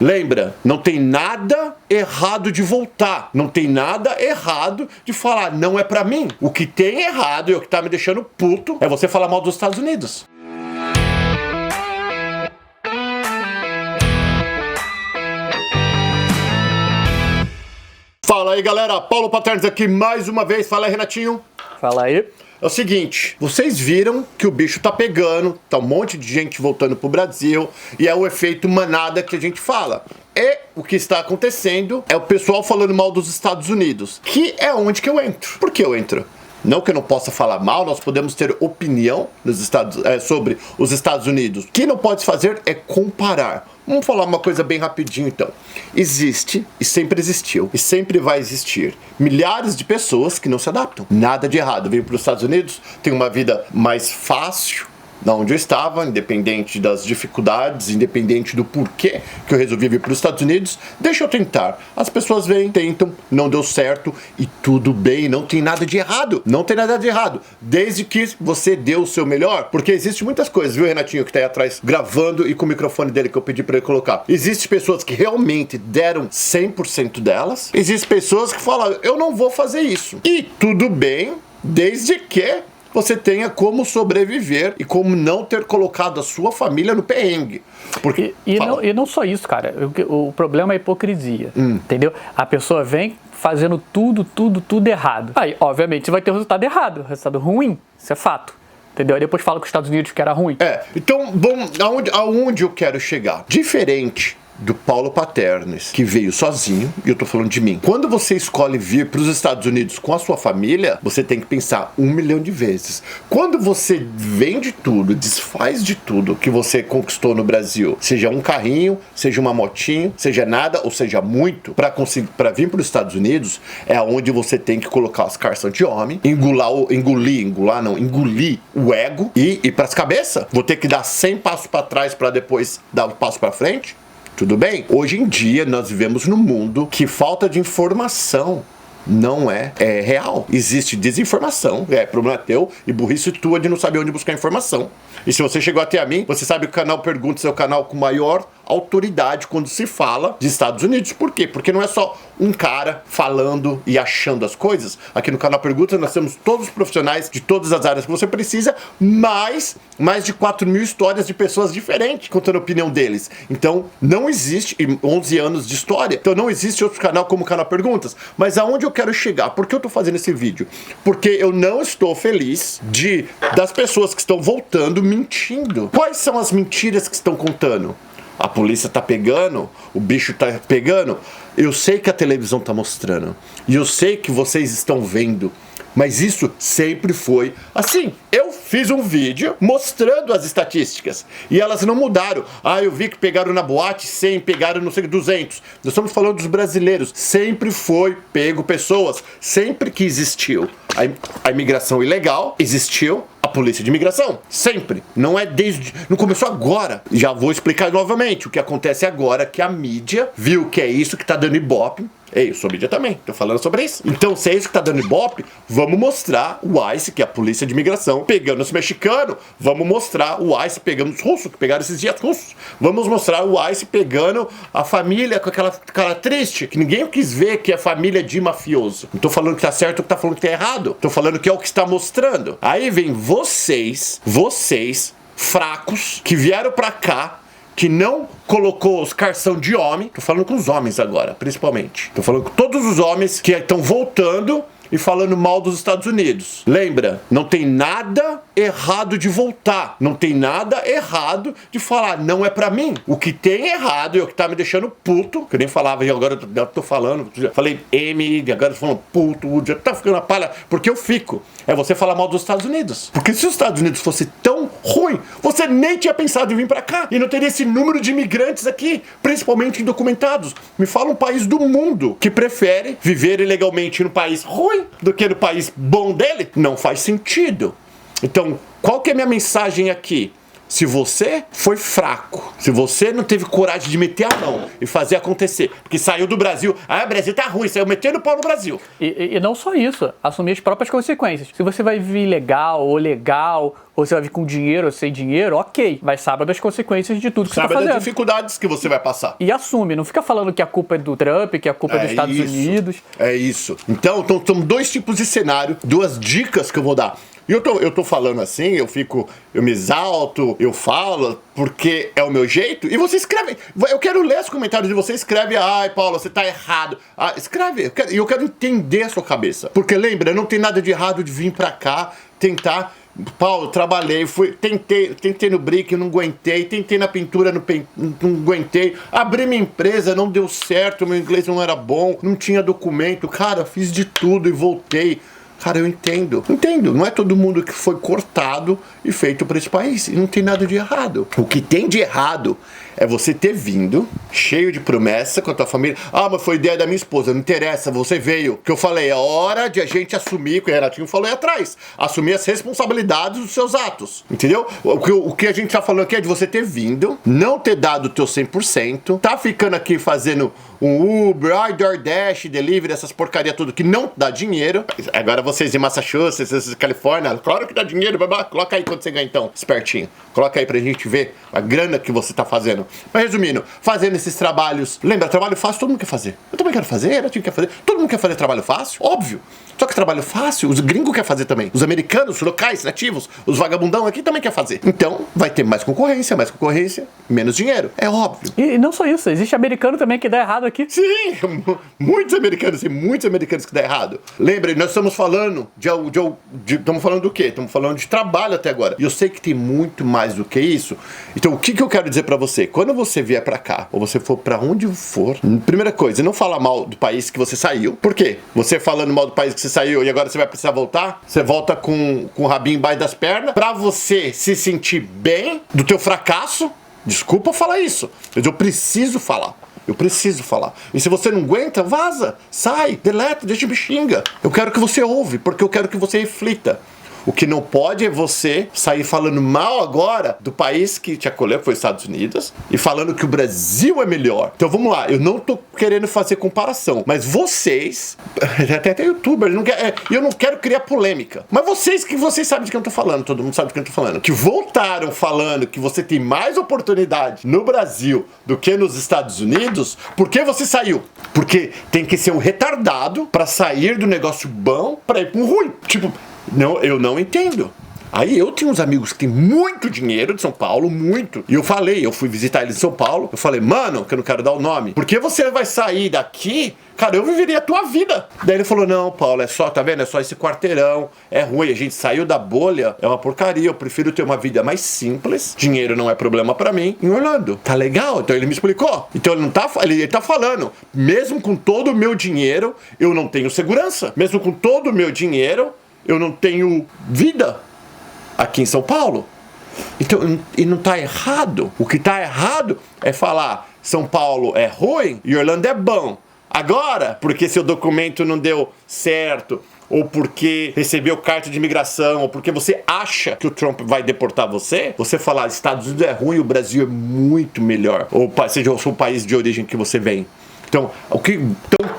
Lembra, não tem nada errado de voltar. Não tem nada errado de falar, não é pra mim. O que tem errado e o que tá me deixando puto é você falar mal dos Estados Unidos. Fala aí, galera. Paulo Paternos aqui mais uma vez. Fala aí, Renatinho. Fala aí. É o seguinte, vocês viram que o bicho tá pegando, tá um monte de gente voltando pro Brasil, e é o efeito manada que a gente fala. E o que está acontecendo é o pessoal falando mal dos Estados Unidos, que é onde que eu entro. Por que eu entro? Não que eu não possa falar mal, nós podemos ter opinião sobre os Estados Unidos. O que não pode fazer é comparar. Vamos falar uma coisa bem rapidinho então. Existe, e sempre existiu, e sempre vai existir, milhares de pessoas que não se adaptam. Nada de errado. Veio para os Estados Unidos, tem uma vida mais fácil, da onde eu estava, independente das dificuldades, independente do porquê que eu resolvi vir para os Estados Unidos, deixa eu tentar. As pessoas vêm, tentam, não deu certo e tudo bem, não tem nada de errado. Não tem nada de errado, desde que você dê o seu melhor, porque existe muitas coisas, viu, Renatinho, que tá aí atrás gravando e com o microfone dele que eu pedi para ele colocar. Existem pessoas que realmente deram 100% delas, existem pessoas que falam, eu não vou fazer isso. E tudo bem, desde que você tenha como sobreviver e como não ter colocado a sua família no perrengue. Porque, e não só isso, cara. O problema é a hipocrisia, entendeu? A pessoa vem fazendo tudo errado. Aí, obviamente, você vai ter um resultado errado, resultado ruim. Isso é fato. Entendeu? Aí depois fala com os Estados Unidos que era ruim. Então, bom, aonde eu quero chegar? Diferente do Paulo Paternes, que veio sozinho, e eu tô falando de mim. Quando você escolhe vir para os Estados Unidos com a sua família, você tem que pensar 1 milhão de vezes. Quando você vende tudo, desfaz de tudo que você conquistou no Brasil, seja um carrinho, seja uma motinho, seja nada ou seja muito, para vir para os Estados Unidos, é onde você tem que colocar as carças de homem, engolir o ego e ir pras cabeças. Vou ter que dar 100 passos para trás para depois dar um passo para frente. Tudo bem? Hoje em dia nós vivemos num mundo que falta de informação não é real. Existe desinformação, problema teu e burrice tua de não saber onde buscar informação. E se você chegou até a mim, você sabe que o canal Perguntas é o canal com maior autoridade quando se fala de Estados Unidos. Por quê? Porque não é só um cara falando e achando as coisas. Aqui no canal Perguntas nós temos todos os profissionais de todas as áreas que você precisa, mais de 4.000 histórias de pessoas diferentes contando a opinião deles. Então não existe 11 anos de história. Então não existe outro canal como o canal Perguntas. Mas aonde eu quero chegar? Por que eu tô fazendo esse vídeo? Porque eu não estou feliz das pessoas que estão voltando mentindo. Quais são as mentiras que estão contando? A polícia tá pegando, o bicho tá pegando. Eu sei que a televisão tá mostrando. E eu sei que vocês estão vendo. Mas isso sempre foi assim. Eu fiz um vídeo mostrando as estatísticas. E elas não mudaram. Eu vi que pegaram na boate 100, pegaram não sei 200. Nós estamos falando dos brasileiros. Sempre foi pego pessoas. Sempre que existiu a imigração ilegal, existiu a polícia de imigração. Sempre. Não começou agora. Já vou explicar novamente. O que acontece agora é que a mídia viu que é isso que tá dando ibope. Eu sou mídia também, tô falando sobre isso. Então, se é isso que tá dando ibope, vamos mostrar o ICE, que é a polícia de imigração, pegando os mexicanos. Vamos mostrar o ICE pegando os russos, que pegaram esses dias russos. Vamos mostrar o ICE pegando a família com aquela cara triste, que ninguém quis ver que é família de mafioso. Não tô falando que tá certo ou que tá falando que tá errado. Tô falando que é o que está mostrando. Aí vem vocês, fracos, que vieram pra cá, que não colocou os carção de homem. Tô falando com os homens agora, principalmente. Tô falando com todos os homens que estão voltando e falando mal dos Estados Unidos. Lembra, não tem nada errado de voltar. Não tem nada errado de falar, não é pra mim. O que tem errado e o que tá me deixando puto, que eu nem falava e agora eu tô falando, já falei agora tô falando puto, já tá ficando a palha, porque eu fico. É você falar mal dos Estados Unidos. Porque se os Estados Unidos fosse tão ruim, você nem tinha pensado em vir pra cá. E não teria esse número de imigrantes aqui, principalmente indocumentados. Me fala um país do mundo que prefere viver ilegalmente no país ruim do que no país bom dele. Não faz sentido. Então, qual que é a minha mensagem aqui? se você foi fraco, se você não teve coragem de meter a mão e fazer acontecer, porque saiu do Brasil, o Brasil tá ruim, saiu metendo o pau no Brasil. E não só isso, assumir as próprias consequências. Se você vai vir legal, ou você vai vir com dinheiro ou sem dinheiro, ok. Mas saiba das consequências de tudo que você tá Sabe fazendo. das dificuldades que você vai passar. E assume, não fica falando que a culpa é do Trump, que a culpa é dos Estados Unidos. É isso. Então, são dois tipos de cenário, duas dicas que eu vou dar. E eu tô falando assim, eu me exalto, eu falo, porque é o meu jeito. E você escreve. Eu quero ler os comentários de você. Escreve, ai, Paulo, você tá errado. Escreve. Eu quero entender a sua cabeça. Porque lembra, não tem nada de errado de vir pra cá, tentar. Paulo, trabalhei, tentei no brick, não aguentei, tentei na pintura, não aguentei, abri minha empresa, não deu certo, meu inglês não era bom, não tinha documento, cara, fiz de tudo e voltei. Cara, eu entendo. Não é todo mundo que foi cortado e feito para esse país. E não tem nada de errado. O que tem de errado é você ter vindo, cheio de promessa com a tua família. Mas foi ideia da minha esposa. Não interessa, você veio. Que eu falei, é hora de a gente assumir, que o Renatinho falou aí atrás, assumir as responsabilidades dos seus atos. Entendeu? O que a gente tá falando aqui é de você ter vindo, não ter dado o teu 100%, tá ficando aqui fazendo um Uber, DoorDash, Delivery, essas porcaria tudo que não dá dinheiro. Agora vocês em Massachusetts, Califórnia, claro que dá dinheiro, coloca aí quanto você ganha então, espertinho. Coloca aí pra gente ver a grana que você tá fazendo. Mas resumindo, fazendo esses trabalhos, lembra, trabalho fácil todo mundo quer fazer. Eu também quero fazer, eu quer fazer, todo mundo quer fazer trabalho fácil, óbvio. Só que trabalho fácil, os gringos querem fazer também. Os americanos, os locais, nativos, os vagabundão aqui também querem fazer. Então, vai ter mais concorrência, menos dinheiro. É óbvio. E não só isso, existe americano também que dá errado aqui. Sim, muitos americanos que dá errado. Lembre, nós estamos falando estamos falando do quê? Estamos falando de trabalho até agora. E eu sei que tem muito mais do que isso. Então, o que eu quero dizer pra você? Quando você vier pra cá, ou você for pra onde for, primeira coisa, não fala mal do país que você saiu. Por quê? Você falando mal do país que você saiu e agora você vai precisar voltar, você volta com o rabinho embaixo das pernas, pra você se sentir bem do teu fracasso. Desculpa falar isso, mas eu preciso falar. E se você não aguenta, vaza, sai, deleta, deixa me xinga. Eu quero que você ouve, porque eu quero que você reflita. O que não pode é você sair falando mal agora do país que te acolheu, que foi os Estados Unidos, e falando que o Brasil é melhor. Então vamos lá, eu não tô querendo fazer comparação, mas vocês, até youtuber, eu não quero criar polêmica, mas vocês sabem de quem eu tô falando, todo mundo sabe de quem eu tô falando, que voltaram falando que você tem mais oportunidade no Brasil do que nos Estados Unidos, por que você saiu? Porque tem que ser um retardado pra sair do negócio bom pra ir pro ruim. Tipo, não, eu não entendo. Aí eu tenho uns amigos que têm muito dinheiro de São Paulo, muito. E eu fui visitar eles em São Paulo. Eu falei, mano, que eu não quero dar o nome. Por que você vai sair daqui? Cara, eu viveria a tua vida. Daí ele falou, não, Paulo, tá vendo? É só esse quarteirão. É ruim, a gente saiu da bolha. É uma porcaria, eu prefiro ter uma vida mais simples. Dinheiro não é problema pra mim. Em Orlando. Tá legal? Então ele me explicou. Então ele tá falando, mesmo com todo o meu dinheiro, eu não tenho segurança. Mesmo com todo o meu dinheiro, eu não tenho vida aqui em São Paulo. Então, e não tá errado. O que tá errado é falar São Paulo é ruim e Orlando é bom. Agora, porque seu documento não deu certo, ou porque recebeu carta de imigração, ou porque você acha que o Trump vai deportar você, você falar Estados Unidos é ruim, o Brasil é muito melhor. Ou seja o país de origem que você vem. Então,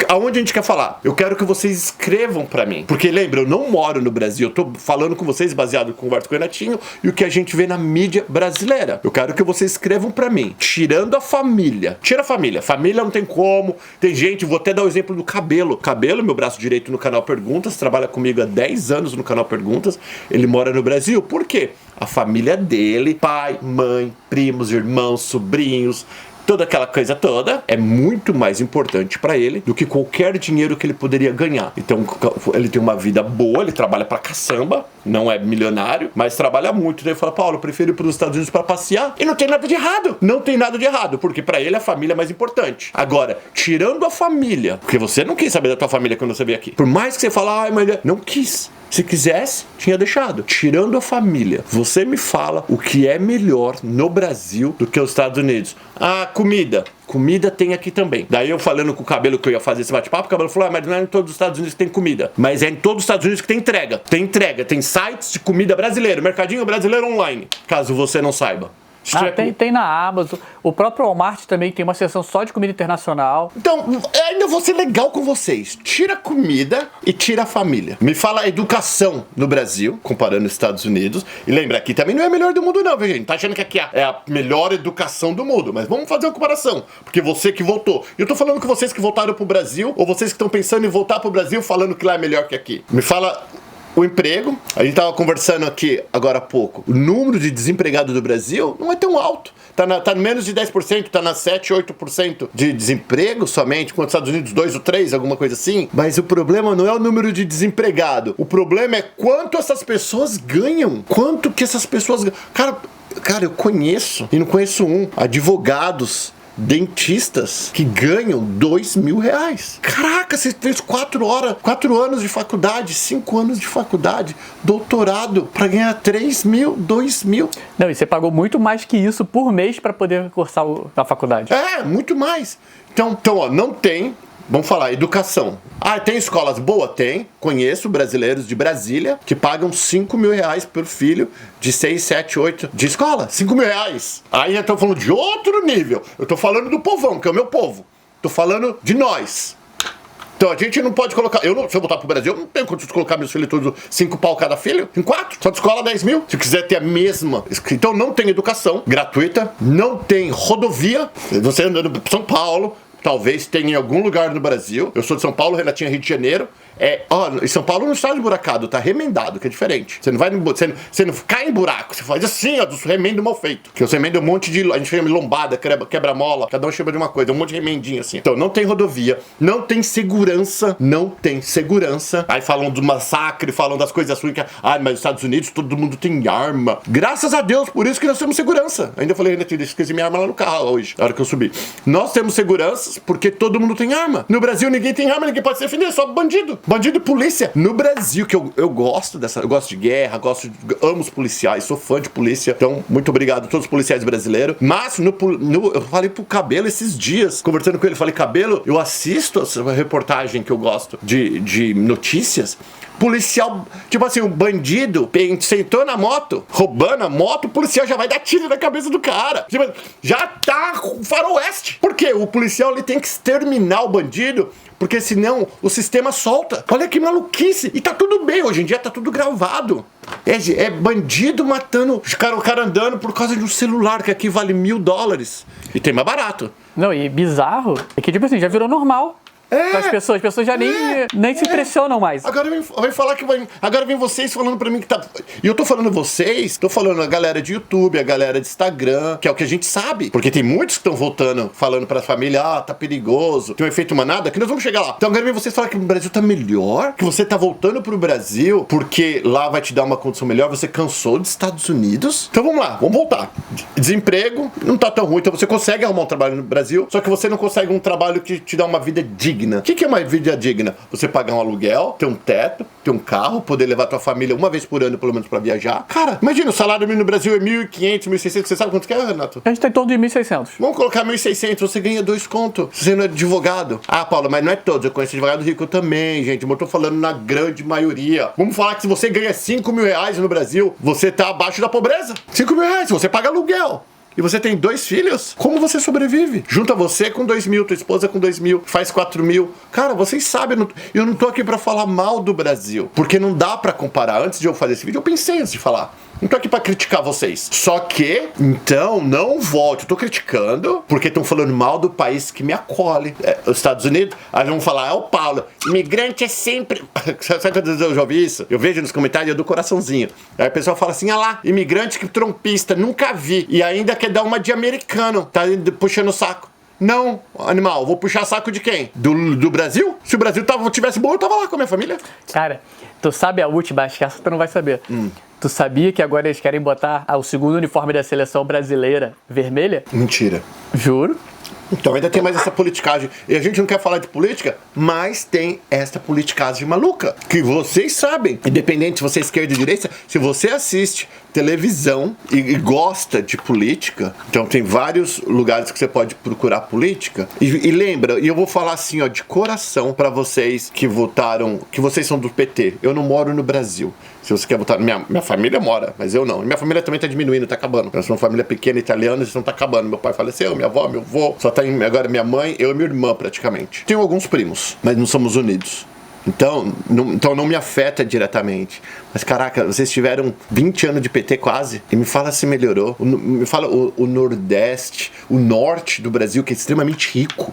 aonde a gente quer falar? Eu quero que vocês escrevam pra mim. Porque lembra, eu não moro no Brasil. Eu tô falando com vocês baseado no conversa com o Renatinho e o que a gente vê na mídia brasileira. Eu quero que vocês escrevam pra mim. Tirando a família. Tira a família. Família não tem como. Tem gente, vou até dar o exemplo do Cabelo. Cabelo, meu braço direito no canal Perguntas, trabalha comigo há 10 anos no canal Perguntas. Ele mora no Brasil. Por quê? A família dele, pai, mãe, primos, irmãos, sobrinhos, toda aquela coisa toda é muito mais importante pra ele do que qualquer dinheiro que ele poderia ganhar. Então ele tem uma vida boa, ele trabalha pra caçamba, não é milionário, mas trabalha muito. Então ele fala, Paulo, eu prefiro ir pros Estados Unidos pra passear. E não tem nada de errado. Não tem nada de errado, porque pra ele a família é mais importante. Agora, tirando a família, porque você não quis saber da tua família quando você veio aqui. Por mais que você fale, mas não quis. Se quisesse, tinha deixado. Tirando a família, você me fala o que é melhor no Brasil do que os Estados Unidos. Ah, comida. Comida tem aqui também. Daí eu falando com o Cabelo que eu ia fazer esse bate-papo, o Cabelo falou, mas não é em todos os Estados Unidos que tem comida. Mas é em todos os Estados Unidos que tem entrega. Tem entrega, tem sites de comida brasileiro, mercadinho brasileiro online, caso você não saiba. Tem na Amazon. O próprio Walmart também tem uma seção só de comida internacional. Então, ainda vou ser legal com vocês. Tira a comida e tira a família. Me fala a educação no Brasil, comparando os Estados Unidos. E lembra, aqui também não é a melhor do mundo não, viu, gente? Tá achando que aqui é a melhor educação do mundo. Mas vamos fazer uma comparação. Porque você que voltou. Eu tô falando com vocês que voltaram pro Brasil, ou vocês que estão pensando em voltar pro Brasil falando que lá é melhor que aqui. Me fala... O emprego, a gente estava conversando aqui agora há pouco, o número de desempregados do Brasil não é tão alto. Tá menos de 10%, tá na 7, 8% de desemprego somente, enquanto os Estados Unidos 2 ou 3, alguma coisa assim. Mas o problema não é o número de desempregado. O problema é quanto essas pessoas ganham. Quanto que essas pessoas ganham. Cara, eu conheço, e não conheço advogados, dentistas que ganham R$2.000. Caraca, você fez 4 anos de faculdade, 5 anos de faculdade, doutorado, pra ganhar 3.000, 2.000. Não, e você pagou muito mais que isso por mês pra poder cursar a faculdade. É, muito mais. Então, ó, não tem... Vamos falar, educação. Ah, tem escolas boas? Tem. Conheço brasileiros de Brasília que pagam R$5.000 por filho de 6, 7, 8 de escola. R$5.000. Aí eu tô falando de outro nível. Eu tô falando do povão, que é o meu povo. Tô falando de nós. Então a gente não pode colocar... se eu voltar pro Brasil, eu não tenho condição de colocar meus filhos todos 5 pau cada filho. Em 4. Só de escola 10.000. Se eu quiser ter a mesma... Então não tem educação gratuita. Não tem rodovia. Você andando pra São Paulo... Talvez tenha em algum lugar no Brasil. Eu sou de São Paulo, Renatinha, Rio de Janeiro. Em São Paulo não está emburacado, tá remendado, que é diferente. Você não vai você não cai em buraco, você faz assim, ó, do remendo mal feito. Que você remenda um monte de... A gente chama de lombada, quebra-mola, cada um chama de uma coisa, um monte de remendinho assim. Então, não tem rodovia, não tem segurança, Aí falam do massacre, falam das coisas ruins, mas nos Estados Unidos todo mundo tem arma. Graças a Deus, por isso que nós temos segurança. Ainda falei, Renatinha, esqueci minha arma lá no carro hoje, na hora que eu subi. Nós temos segurança porque todo mundo tem arma. No Brasil ninguém tem arma, ninguém pode se defender, só bandido. Bandido e polícia. No Brasil, que eu gosto eu gosto de guerra, amo os policiais, sou fã de polícia. Então, muito obrigado a todos os policiais brasileiros. Mas, eu falei pro Cabelo esses dias, conversando com ele, falei, Cabelo, eu assisto essa reportagem que eu gosto de notícias. Policial, tipo assim, o bandido sentou na moto, roubando a moto, o policial já vai dar tiro na cabeça do cara. Tipo, já tá faroeste. Por quê? O policial ele tem que exterminar o bandido, porque senão o sistema solta. Olha que maluquice. E tá tudo bem, hoje em dia tá tudo gravado. É bandido matando o cara andando por causa de um celular que aqui vale $1.000. E tem mais barato. Não, e bizarro é que, tipo assim, já virou normal. As pessoas já nem se impressionam mais. Agora vem falar que vai. Agora vem vocês falando pra mim que tá. E eu tô falando vocês, tô falando a galera de YouTube, a galera de Instagram, que é o que a gente sabe. Porque tem muitos que estão voltando, falando pra família, tá perigoso, tem um efeito manada, que nós vamos chegar lá. Então agora vem vocês falar que o Brasil tá melhor, que você tá voltando pro Brasil, porque lá vai te dar uma condição melhor, você cansou dos Estados Unidos. Então vamos lá, vamos voltar. Desemprego não tá tão ruim, então você consegue arrumar um trabalho no Brasil, só que você não consegue um trabalho que te dá uma vida digna. O que é uma vida digna? Você pagar um aluguel, ter um teto, ter um carro, poder levar tua família uma vez por ano, pelo menos, pra viajar. Cara, imagina, o salário mínimo no Brasil é 1.500, 1.600. Você sabe quanto que é, Renato? A gente tá em torno de 1.600. Vamos colocar 1.600, você ganha 2 contos. Você não é advogado. Ah, Paulo, mas não é todos. Eu conheço advogado rico também, gente. Eu tô falando na grande maioria. Vamos falar que se você ganha R$5.000 no Brasil, você tá abaixo da pobreza. R$5.000, você paga aluguel. E você tem 2 filhos? Como você sobrevive? Junta você com 2.000, tua esposa com 2.000, faz 4.000. Cara, vocês sabem, eu não tô aqui pra falar mal do Brasil, porque não dá pra comparar. Antes de eu fazer esse vídeo, eu pensei antes de falar. Não tô aqui pra criticar vocês. Só que, então, não volte. Eu tô criticando porque estão falando mal do país que me acolhe. Os Estados Unidos, aí vão falar, o Paulo, imigrante é sempre... Sabe quando eu já ouvi isso? Eu vejo nos comentários, eu dou coraçãozinho. Aí o pessoal fala assim, lá, imigrante que trompista, nunca vi. E ainda quer dar uma de americano, tá puxando o saco. Não, animal, vou puxar saco de quem? Do Brasil? Se o Brasil tivesse bom, eu tava lá com a minha família. Cara, tu sabe a última, acho que essa tu não vai saber. Tu sabia que agora eles querem botar o segundo uniforme da seleção brasileira vermelha? Mentira. Juro. Então ainda tem mais essa politicagem. E a gente não quer falar de política, mas tem essa politicagem maluca. Que vocês sabem, independente se você é esquerda ou direita, se você assiste televisão e gosta de política, então tem vários lugares que você pode procurar política. E lembra, e eu vou falar assim, ó, de coração pra vocês que votaram, que vocês são do PT. Eu não moro no Brasil. Se você quer votar, minha família mora, mas eu não. Minha família também tá diminuindo, tá acabando. Eu sou uma família pequena, italiana, então tá acabando. Meu pai faleceu, minha avó, meu avô, só tá agora minha mãe, eu e minha irmã praticamente. Tenho alguns primos, mas não somos unidos. Então não me afeta diretamente. Mas caraca, vocês tiveram 20 anos de PT quase. E me fala se melhorou. Me fala o Nordeste, o Norte do Brasil, que é extremamente rico.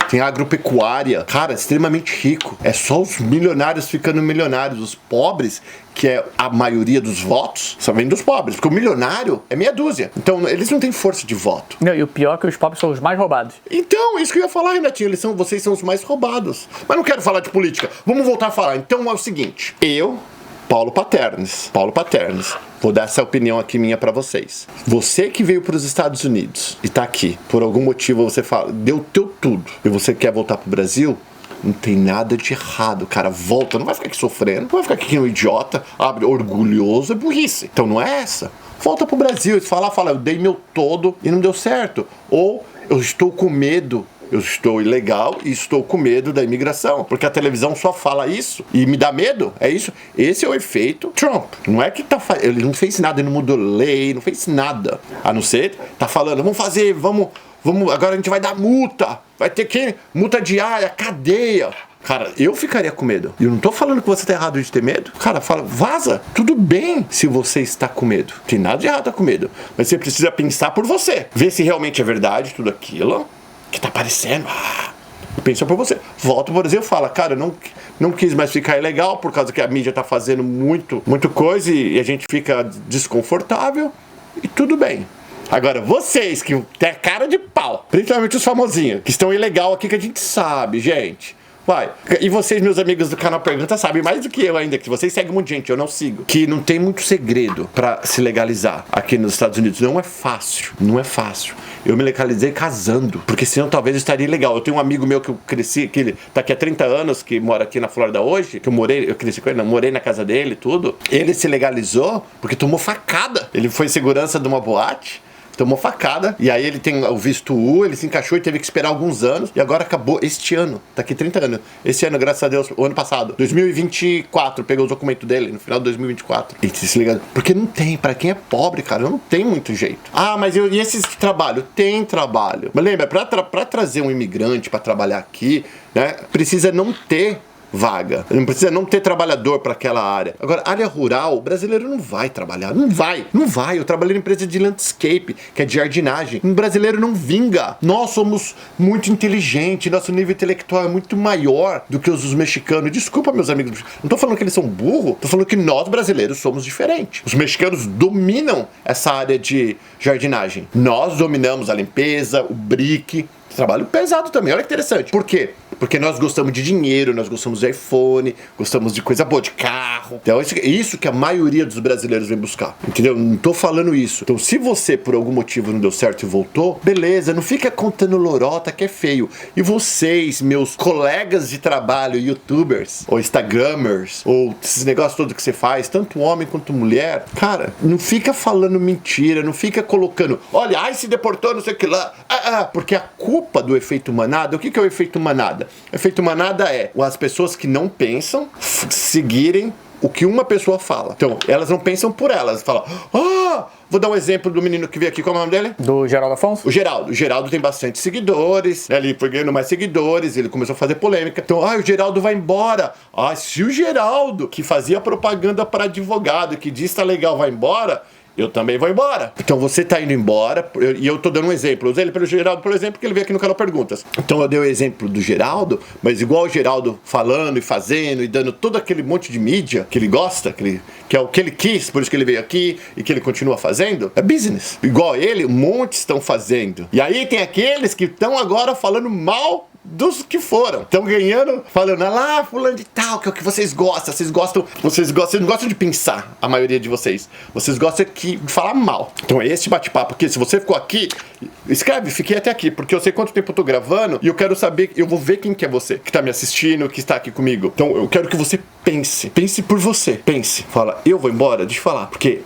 Tem agropecuária, cara, extremamente rico. É só os milionários ficando milionários. Os pobres, que é a maioria dos votos, só vem dos pobres. Porque o milionário é meia dúzia. Então, eles não têm força de voto. Não, e o pior é que os pobres são os mais roubados. Então, isso que eu ia falar, Renatinho. Vocês são os mais roubados. Mas não quero falar de política. Vamos voltar a falar. Então, é o seguinte. Paulo Paternes, vou dar essa opinião aqui minha pra vocês. Você que veio pros Estados Unidos e tá aqui, por algum motivo você fala, deu teu tudo, e você quer voltar pro Brasil, não tem nada de errado, cara, volta, não vai ficar aqui sofrendo, não vai ficar aqui um idiota, orgulhoso, é burrice. Então não é essa. Volta pro Brasil e fala, eu dei meu todo e não deu certo. Ou eu estou com medo. Eu estou ilegal e estou com medo da imigração. Porque a televisão só fala isso e me dá medo. É isso. Esse é o efeito Trump. Não é que ele não fez nada, ele não mudou lei, não fez nada. A não ser, tá falando, vamos, agora a gente vai dar multa. Vai ter que multa diária, cadeia. Cara, eu ficaria com medo. E eu não tô falando que você tá errado de ter medo. Cara, fala, vaza. Tudo bem se você está com medo. Não tem nada de errado com medo. Mas você precisa pensar por você. Ver se realmente é verdade tudo aquilo que tá aparecendo. Pensa por você. Volta pro Brasil e fala, cara, não quis mais ficar ilegal por causa que a mídia tá fazendo muito coisa e a gente fica desconfortável e tudo bem. Agora, vocês que tem cara de pau, principalmente os famosinhos, que estão ilegal aqui que a gente sabe, gente. Vai. E vocês, meus amigos do canal Pergunta, sabem mais do que eu ainda, que vocês seguem muita gente, eu não sigo. Que não tem muito segredo pra se legalizar aqui nos Estados Unidos. Não é fácil. Eu me legalizei casando, porque senão talvez eu estaria ilegal. Eu tenho um amigo meu que eu cresci, que ele tá aqui há 30 anos, que mora aqui na Flórida hoje, que eu cresci com ele, morei na casa dele e tudo. Ele se legalizou porque tomou facada. Ele foi segurança de uma boate, tomou facada, e aí ele tem o visto U, ele se encaixou e teve que esperar alguns anos, e agora acabou este ano, tá aqui 30 anos. Esse ano, graças a Deus, o ano passado, 2024, pegou os documentos dele, no final de 2024. E se liga, porque não tem, pra quem é pobre, cara, não tem muito jeito. Mas e esse trabalho? Tem trabalho. Mas lembra, pra trazer um imigrante pra trabalhar aqui, né, precisa não ter vaga. Não precisa não ter trabalhador para aquela área. Agora, área rural, o brasileiro não vai trabalhar. Não vai. Eu trabalhei em empresa de landscape, que é de jardinagem. Um brasileiro não vinga. Nós somos muito inteligentes, nosso nível intelectual é muito maior do que os dos mexicanos. Desculpa, meus amigos. Não tô falando que eles são burros, tô falando que nós brasileiros somos diferentes. Os mexicanos dominam essa área de jardinagem. Nós dominamos a limpeza, o brick. Trabalho pesado também, olha que interessante. Por quê? Porque nós gostamos de dinheiro, nós gostamos de iPhone, gostamos de coisa boa, de carro. Então isso que a maioria dos brasileiros vem buscar, entendeu? Não tô falando isso. Então se você por algum motivo não deu certo e voltou, beleza, não fica contando lorota que é feio. E vocês, meus colegas de trabalho, youtubers, ou instagramers, ou esses negócios todos que você faz, tanto homem quanto mulher, cara, não fica falando mentira, não fica colocando, olha, se deportou, não sei o que lá. Porque a culpa do efeito manada, o que é o efeito manada? O efeito manada é as pessoas que não pensam seguirem o que uma pessoa fala. Então, elas não pensam por elas. Falam, vou dar um exemplo do menino que veio aqui, qual é o nome dele? Do Geraldo Afonso? O Geraldo tem bastante seguidores, né? Ele foi ganhando mais seguidores, ele começou a fazer polêmica. Então, o Geraldo vai embora. Se o Geraldo, que fazia propaganda para advogado, que diz que tá legal, vai embora, eu também vou embora. Então você tá indo embora, e eu tô dando um exemplo. Eu usei ele pelo Geraldo, por exemplo, porque ele veio aqui no canal Perguntas. Então eu dei o exemplo do Geraldo, mas igual o Geraldo falando e fazendo e dando todo aquele monte de mídia que ele gosta, que é o que ele quis, por isso que ele veio aqui e que ele continua fazendo, é business. Igual ele, um monte estão fazendo. E aí tem aqueles que estão agora falando mal dos que foram. Estão ganhando, falando, ah lá, fulano de tal, que é o que vocês gostam. Vocês não gostam de pensar, a maioria de vocês. Vocês gostam de falar mal. Então é esse bate-papo aqui. Se você ficou aqui, escreve, fiquei até aqui, porque eu sei quanto tempo eu tô gravando e eu quero saber, eu vou ver quem que é você, que tá me assistindo, que está aqui comigo. Então eu quero que você pense por você. Pense. Fala, eu vou embora? Deixa eu falar. Porque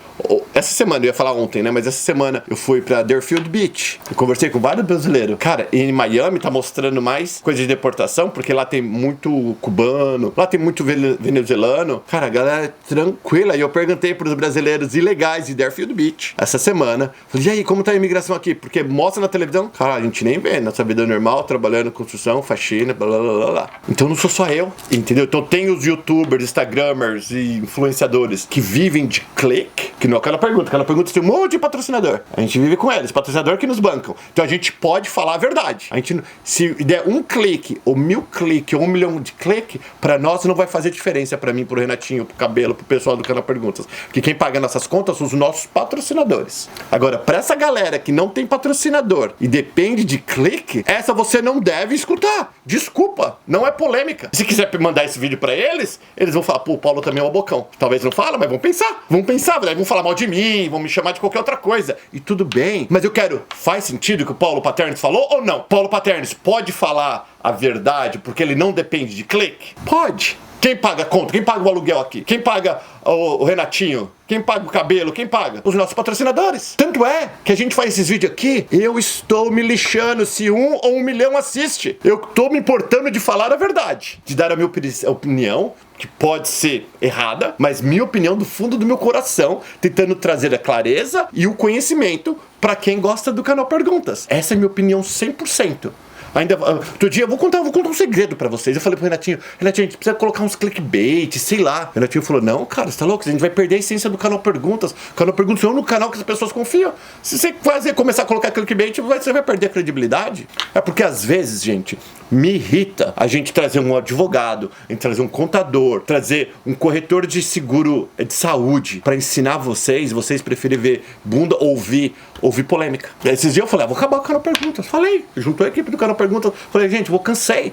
essa semana, eu ia falar ontem, né? Mas essa semana eu fui pra Deerfield Beach. Eu conversei com vários brasileiros. Cara, em Miami tá mostrando mais coisa de deportação, porque lá tem muito cubano, lá tem muito venezuelano. Cara, a galera é tranquila. E eu perguntei pros brasileiros ilegais de Deerfield Beach essa semana. Falei, e aí, como tá a imigração aqui? Porque mostra na televisão. Cara, a gente nem vê. Nossa vida normal, trabalhando em construção, faxina, blá, blá, blá, blá. Então não sou só eu, entendeu? Então tem os youtubers, instagramers e influenciadores que vivem de clique, que não é aquela pergunta tem um monte de patrocinador. A gente vive com eles, patrocinador que nos bancam. Então a gente pode falar a verdade. A gente, se der um clique, ou 1000 cliques, ou 1 milhão de cliques, pra nós não vai fazer diferença, pra mim, pro Renatinho, pro Cabelo, pro pessoal do canal Perguntas. Porque quem paga nossas contas são os nossos patrocinadores. Agora, pra essa galera que não tem patrocinador e depende de clique, essa você não deve escutar. Desculpa, não é polêmica. Se quiser mandar esse vídeo pra eles, eles vão falar, pô, o Paulo também é um bocão. Talvez não fala, mas vão pensar. Vão falar mal de mim, vão me chamar de qualquer outra coisa. E tudo bem. Mas eu quero, faz sentido o que o Paulo Paternes falou ou não? Paulo Paternes pode falar a verdade porque ele não depende de clique? Pode. Quem paga a conta? Quem paga o aluguel aqui? Quem paga o Renatinho? Quem paga o cabelo? Quem paga? Os nossos patrocinadores. Tanto é que a gente faz esses vídeos aqui, eu estou me lixando se 1 ou 1 milhão assiste. Eu tô me importando de falar a verdade. De dar a minha opinião, que pode ser errada, mas minha opinião do fundo do meu coração, tentando trazer a clareza e o conhecimento para quem gosta do canal Perguntas. Essa é a minha opinião 100%. Ainda, outro dia, eu vou contar um segredo pra vocês. Eu falei pro Renatinho, a gente precisa colocar uns clickbait, sei lá. O Renatinho falou, não, cara, você tá louco? A gente vai perder a essência do canal Perguntas. O canal Perguntas é o único canal que as pessoas confiam. Se você começar a colocar clickbait, você vai perder a credibilidade. É porque às vezes, gente, me irrita a gente trazer um advogado, a gente trazer um contador, trazer um corretor de seguro de saúde pra ensinar vocês preferem ver bunda ou ouvir polêmica. Esses dias eu falei, vou acabar o canal Perguntas. Falei, juntou a equipe do canal Perguntas. Falei, gente, cansei.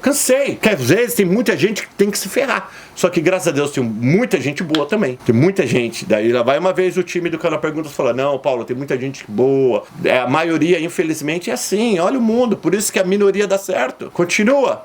Que às vezes tem muita gente que tem que se ferrar. Só que graças a Deus tem muita gente boa também. Tem muita gente. Daí lá vai uma vez o time do canal Perguntas falar, não, Paulo, tem muita gente boa. A maioria, infelizmente, é assim. Olha o mundo. Por isso que a minoria dá certo. Continua.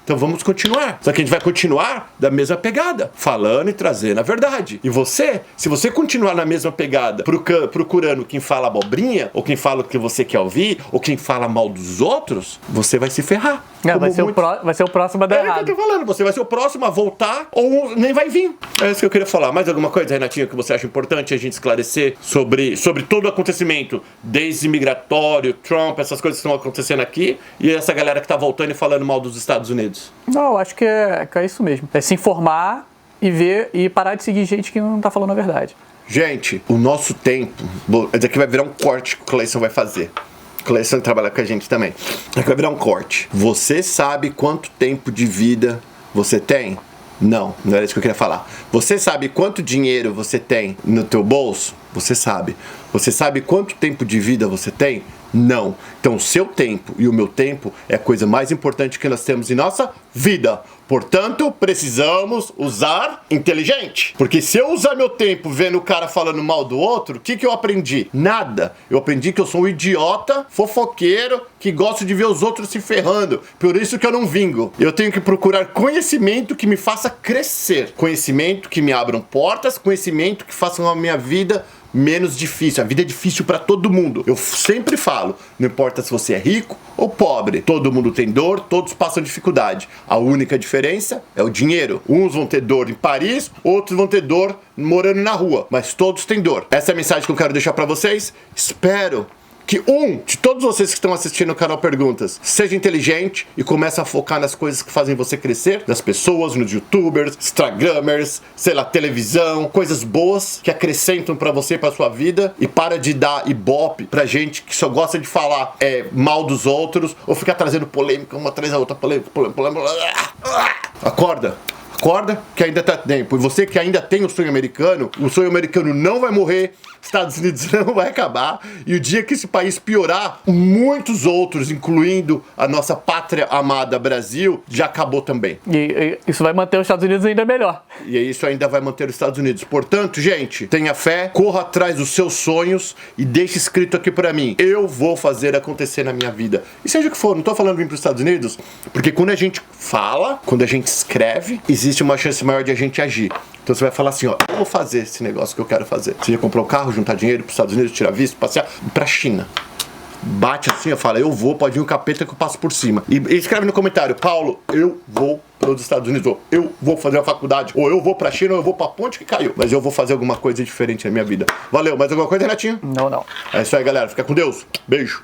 Então vamos continuar. Só que a gente vai continuar da mesma pegada, falando e trazendo a verdade. E você, se você continuar na mesma pegada, procurando quem fala abobrinha, ou quem fala o que você quer ouvir, ou quem fala mal dos outros, você vai se ferrar. Vai ser o próximo a dar errado. É o que eu tô falando, você vai ser o próximo a voltar, ou nem vai vir. É isso que eu queria falar. Mais alguma coisa, Renatinho, que você acha importante a gente esclarecer sobre todo o acontecimento, desde migratório, Trump, essas coisas que estão acontecendo aqui, e essa galera que tá voltando e falando mal dos Estados Unidos? Não, acho que é isso mesmo. É se informar e ver e parar de seguir gente que não tá falando a verdade. Gente, o nosso tempo... Esse aqui vai virar um corte que o Cleison vai fazer. O Cleison trabalha com a gente também. Aqui vai virar um corte. Você sabe quanto tempo de vida você tem? Não era isso que eu queria falar. Você sabe quanto dinheiro você tem no teu bolso? Você sabe. Você sabe quanto tempo de vida você tem? Não. Então o seu tempo e o meu tempo é a coisa mais importante que nós temos em nossa vida. Portanto, precisamos usar inteligente. Porque se eu usar meu tempo vendo o cara falando mal do outro, o que eu aprendi? Nada. Eu aprendi que eu sou um idiota, fofoqueiro, que gosto de ver os outros se ferrando. Por isso que eu não vingo. Eu tenho que procurar conhecimento que me faça crescer. Conhecimento que me abram portas, conhecimento que façam a minha vida menos difícil. A vida é difícil pra todo mundo. Eu sempre falo, não importa se você é rico ou pobre, todo mundo tem dor, todos passam dificuldade. A única diferença é o dinheiro. Uns vão ter dor em Paris, outros vão ter dor morando na rua, mas todos têm dor. Essa é a mensagem que eu quero deixar pra vocês. Espero que de todos vocês que estão assistindo o canal Perguntas, seja inteligente e comece a focar nas coisas que fazem você crescer, nas pessoas, nos youtubers, instagramers, sei lá, televisão, coisas boas que acrescentam pra você, pra sua vida, e para de dar ibope pra gente que só gosta de falar mal dos outros, ou ficar trazendo polêmica uma atrás da outra, polêmica. Acorda. Acorda que ainda tá tempo. E você que ainda tem o sonho americano não vai morrer, Estados Unidos não vai acabar, e o dia que esse país piorar, muitos outros, incluindo a nossa pátria amada Brasil, já acabou também. E isso vai manter os Estados Unidos ainda melhor. E isso ainda vai manter os Estados Unidos. Portanto, gente, tenha fé, corra atrás dos seus sonhos e deixe escrito aqui pra mim: eu vou fazer acontecer na minha vida. E seja o que for, não tô falando vir pros Estados Unidos, porque quando a gente fala, quando a gente escreve, existe uma chance maior de a gente agir. Então você vai falar assim, ó, eu vou fazer esse negócio que eu quero fazer. Você ia comprar um carro, juntar dinheiro pros Estados Unidos, tirar visto, passear, ir pra China. Bate assim, ó, fala, eu vou, pode vir um capeta que eu passo por cima. E escreve no comentário, Paulo, eu vou para os Estados Unidos, ou eu vou fazer uma faculdade, ou eu vou pra China, ou eu vou pra ponte que caiu. Mas eu vou fazer alguma coisa diferente na minha vida. Valeu, mais alguma coisa, Renatinho? Não. É isso aí, galera. Fica com Deus. Beijo.